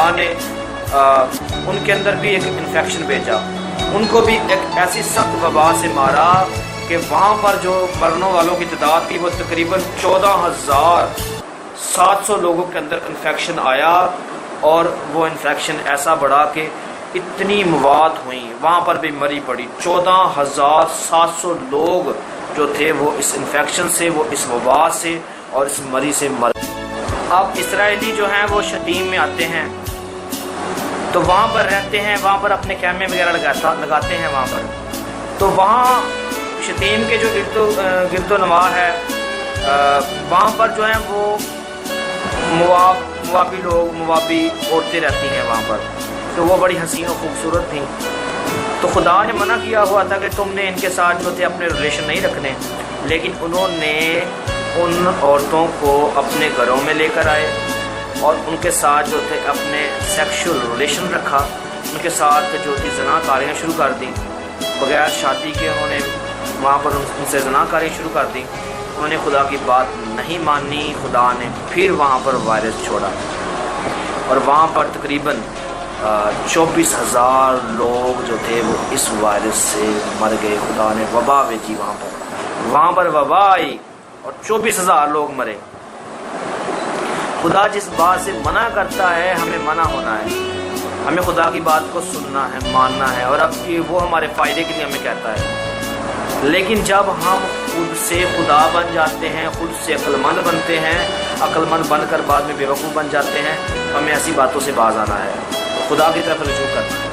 خدا نے ان کے اندر بھی ایک انفیکشن بھیجا، ان کو بھی ایک ایسی سخت وبا سے مارا کہ وہاں پر جو مرنے والوں کی تعداد تھی وہ تقریباً 14,700 لوگوں کے اندر انفیکشن آیا، اور وہ انفیکشن ایسا بڑھا کہ اتنی مواد ہوئیں، وہاں پر بھی مری پڑی 14,700 لوگ جو تھے وہ اس انفیکشن سے، وہ اس وبا سے اور اس مری سے مر۔ اب اسرائیلی جو ہیں وہ شتیم میں آتے ہیں تو وہاں پر رہتے ہیں، وہاں پر اپنے خیمے وغیرہ لگاتے ہیں وہاں پر، تو وہاں شتیم کے جو گرد و نواح ہے وہاں پر جو ہیں وہ موابی لوگ، موابی عورتیں رہتی ہیں وہاں پر، تو وہ بڑی حسین و خوبصورت تھیں، تو خدا نے منع کیا ہوا تھا کہ تم نے ان کے ساتھ جو تھے اپنے ریلیشن نہیں رکھنے، لیکن انہوں نے ان عورتوں کو اپنے گھروں میں لے کر آئے اور ان کے ساتھ جو تھے اپنے سیکشول ریلیشن رکھا، ان کے ساتھ جو تھی زنا کاریاں شروع کر دیں، بغیر شادی کے انہوں نے وہاں پر ان سے زنا کاریاں شروع کر دیں، انہوں نے خدا کی بات نہیں مانی، خدا نے پھر وہاں پر وائرس چھوڑا اور وہاں پر تقریباً 24,000 لوگ جو تھے وہ اس وائرس سے مر گئے، خدا نے وبا بھیجی وہاں پر وبا آئی اور 24,000 لوگ مرے۔ خدا جس بات سے منع کرتا ہے ہمیں منع ہونا ہے، ہمیں خدا کی بات کو سننا ہے، ماننا ہے، اور اب وہ ہمارے فائدے کے لیے ہمیں کہتا ہے، لیکن جب ہم خود سے خدا بن جاتے ہیں، خود سے عقل مند بنتے ہیں، عقل مند بن کر بعد میں بیوقوف بن جاتے ہیں، ہمیں ایسی باتوں سے باز آنا ہے، خدا کی طرف رجوع کرنا ہے۔